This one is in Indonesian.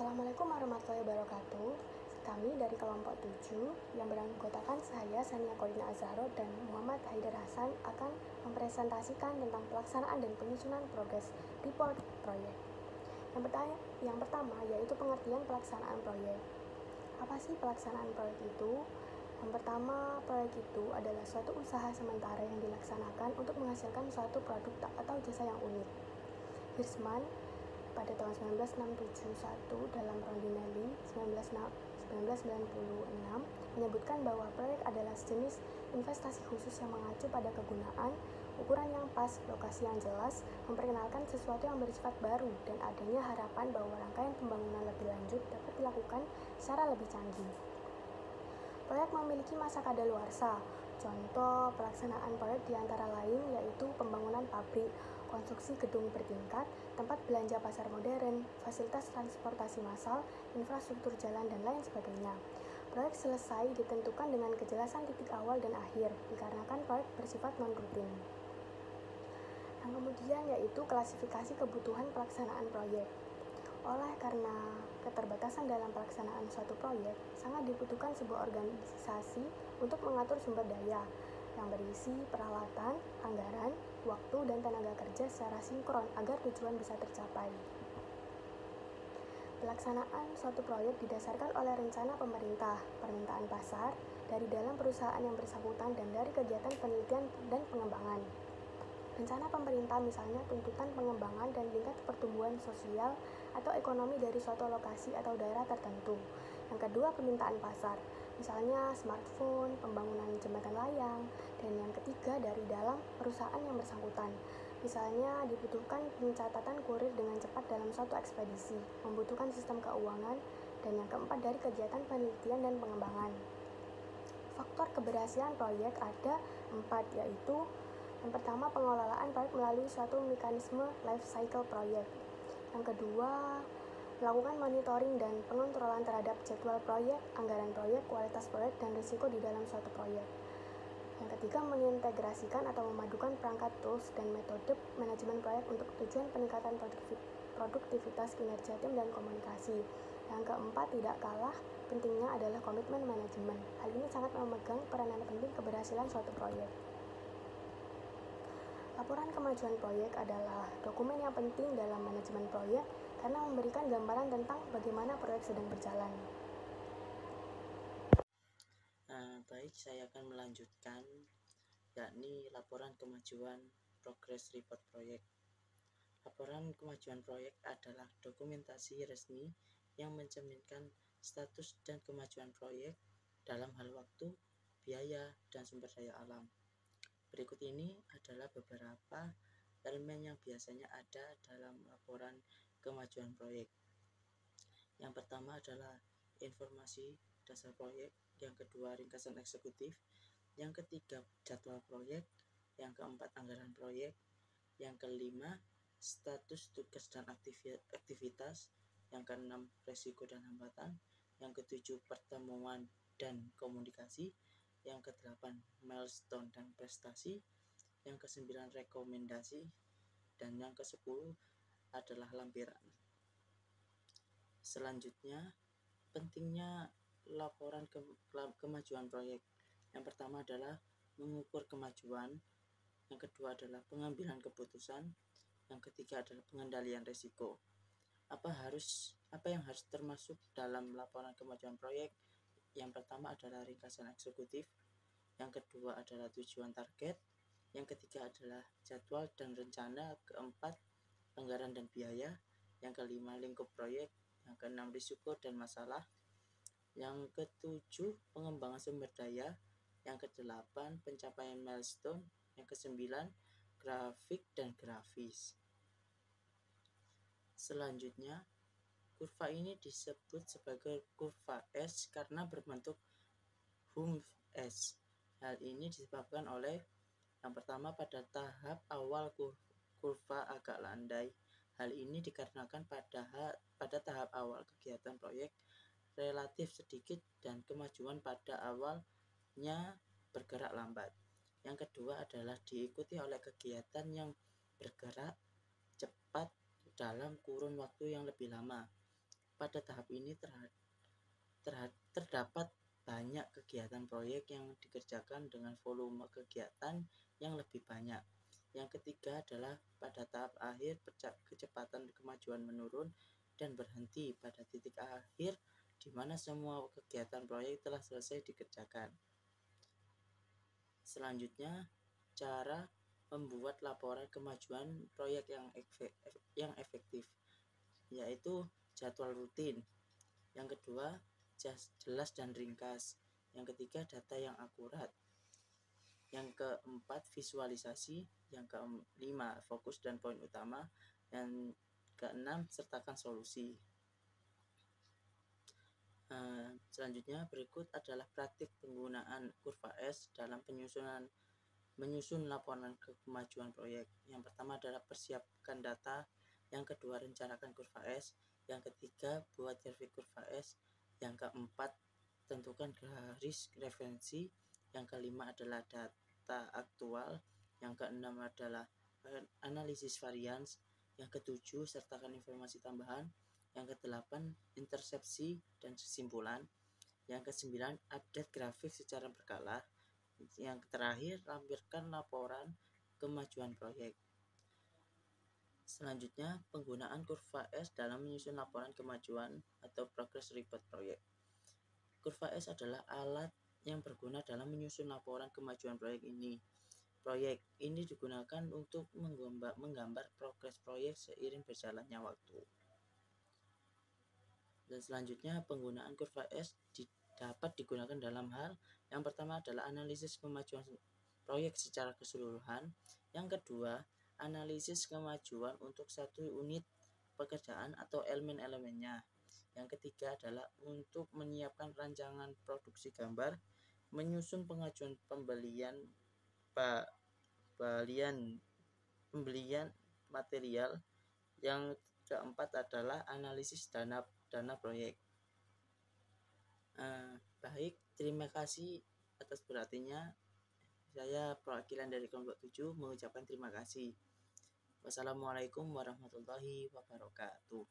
Assalamualaikum warahmatullahi wabarakatuh. Kami dari kelompok 7 yang beranggotakan saya, Sania Kolina Azharo, dan Muhammad Haidar Hasan akan mempresentasikan tentang pelaksanaan dan penyusunan progres report proyek. Yang pertama yaitu pengertian pelaksanaan proyek. Apa sih pelaksanaan proyek itu? Yang pertama, proyek itu adalah suatu usaha sementara yang dilaksanakan untuk menghasilkan suatu produk atau jasa yang unik. Hirschman pada tahun 1961 dalam Rondinelli 1996 menyebutkan bahwa proyek adalah sejenis investasi khusus yang mengacu pada kegunaan, ukuran yang pas, lokasi yang jelas, memperkenalkan sesuatu yang bersifat baru, dan adanya harapan bahwa rangkaian pembangunan lebih lanjut dapat dilakukan secara lebih canggih. Proyek memiliki masa kadaluarsa. Contoh pelaksanaan proyek diantara lain yaitu pembangunan pabrik, konstruksi gedung bertingkat, tempat belanja pasar modern, fasilitas transportasi massal, infrastruktur jalan, dan lain sebagainya. Proyek selesai ditentukan dengan kejelasan titik awal dan akhir, dikarenakan proyek bersifat non-rutin. Yang kemudian yaitu klasifikasi kebutuhan pelaksanaan proyek. Oleh karena keterbatasan dalam pelaksanaan suatu proyek, sangat dibutuhkan sebuah organisasi untuk mengatur sumber daya yang berisi peralatan, anggaran, waktu, dan tenaga kerja secara sinkron agar tujuan bisa tercapai. Pelaksanaan suatu proyek didasarkan oleh rencana pemerintah, permintaan pasar, dari dalam perusahaan yang bersangkutan, dan dari kegiatan penelitian dan pengembangan. Rencana pemerintah misalnya tuntutan pengembangan dan tingkat pertumbuhan sosial atau ekonomi dari suatu lokasi atau daerah tertentu. Yang kedua, permintaan pasar, misalnya smartphone, pembangunan jembatan layang, dan yang ketiga dari dalam perusahaan yang bersangkutan. Misalnya dibutuhkan pencatatan kurir dengan cepat dalam suatu ekspedisi, membutuhkan sistem keuangan, dan yang keempat dari kegiatan penelitian dan pengembangan. Faktor keberhasilan proyek ada 4, yaitu yang pertama, pengelolaan proyek melalui suatu mekanisme life cycle proyek. Yang kedua, melakukan monitoring dan pengontrolan terhadap jadwal proyek, anggaran proyek, kualitas proyek, dan risiko di dalam suatu proyek. Yang ketiga, mengintegrasikan atau memadukan perangkat tools dan metode manajemen proyek untuk tujuan peningkatan produktivitas, kinerja tim, dan komunikasi. Yang keempat, tidak kalah pentingnya adalah komitmen manajemen. Hal ini sangat memegang peranan penting keberhasilan suatu proyek. Laporan kemajuan proyek adalah dokumen yang penting dalam manajemen proyek karena memberikan gambaran tentang bagaimana proyek sedang berjalan. Baik, saya akan melanjutkan, yakni laporan kemajuan progress report proyek. Laporan kemajuan proyek adalah dokumentasi resmi yang mencerminkan status dan kemajuan proyek dalam hal waktu, biaya, dan sumber daya alam. Berikut ini adalah beberapa elemen yang biasanya ada dalam laporan kemajuan proyek. Yang pertama adalah informasi dasar proyek, yang kedua ringkasan eksekutif, yang ketiga jadwal proyek, yang keempat anggaran proyek, yang kelima status tugas dan aktivitas, yang keenam resiko dan hambatan, yang ketujuh pertemuan dan komunikasi, yang kedelapan milestone dan prestasi, yang kesembilan rekomendasi, dan yang kesepuluh adalah lampiran. Selanjutnya, pentingnya laporan kemajuan proyek. Yang pertama adalah mengukur kemajuan, yang kedua adalah pengambilan keputusan, yang ketiga adalah pengendalian risiko. Apa yang harus termasuk dalam laporan kemajuan proyek? Yang pertama adalah ringkasan eksekutif, yang kedua adalah tujuan target, yang ketiga adalah jadwal dan rencana, keempat anggaran dan biaya, yang kelima lingkup proyek, yang keenam risiko dan masalah, yang ketujuh pengembangan sumber daya, yang kedelapan pencapaian milestone, yang kesembilan grafik dan grafis. Selanjutnya, kurva ini disebut sebagai kurva S karena berbentuk huruf S. Hal ini disebabkan oleh yang pertama, pada tahap awal kurva agak landai. Hal ini dikarenakan pada tahap awal kegiatan proyek relatif sedikit dan kemajuan pada awalnya bergerak lambat. Yang kedua adalah diikuti oleh kegiatan yang bergerak cepat dalam kurun waktu yang lebih lama. pada tahap ini terdapat banyak kegiatan proyek yang dikerjakan dengan volume kegiatan yang lebih banyak. Yang ketiga adalah pada tahap akhir kecepatan kemajuan menurun dan berhenti pada titik akhir di mana semua kegiatan proyek telah selesai dikerjakan. Selanjutnya, cara membuat laporan kemajuan proyek yang efektif, yaitu jadwal rutin. Yang kedua, jelas dan ringkas. Yang ketiga, data yang akurat. Yang keempat, visualisasi. Yang kelima, fokus dan poin utama. Yang keenam, sertakan solusi. Selanjutnya, berikut adalah praktik penggunaan kurva S dalam menyusun laporan kemajuan proyek. Yang pertama adalah persiapkan data. Yang kedua, rencanakan kurva S. Yang ketiga, buat grafik kurva S. Yang keempat, tentukan garis referensi. Yang kelima adalah data aktual. Yang keenam adalah analisis varians. Yang ketujuh, sertakan informasi tambahan. Yang kedelapan, intersepsi dan kesimpulan. Yang kesembilan, update grafik secara berkala. Yang terakhir, lampirkan laporan kemajuan proyek. Selanjutnya, penggunaan kurva S dalam menyusun laporan kemajuan atau progress report proyek. Kurva S adalah alat yang berguna dalam menyusun laporan kemajuan proyek ini. Proyek ini digunakan untuk menggambar progres proyek seiring berjalannya waktu. Dan selanjutnya, penggunaan kurva S dapat digunakan dalam hal yang pertama adalah analisis kemajuan proyek secara keseluruhan. Yang kedua, analisis kemajuan untuk satu unit pekerjaan atau elemen-elemennya. Yang ketiga adalah untuk menyiapkan rancangan produksi gambar, menyusun pengajuan pembelian material. Yang keempat adalah analisis dana proyek. Baik, terima kasih atas perhatiannya. Saya perwakilan dari kelompok 7 mengucapkan terima kasih. Wassalamualaikum warahmatullahi wabarakatuh.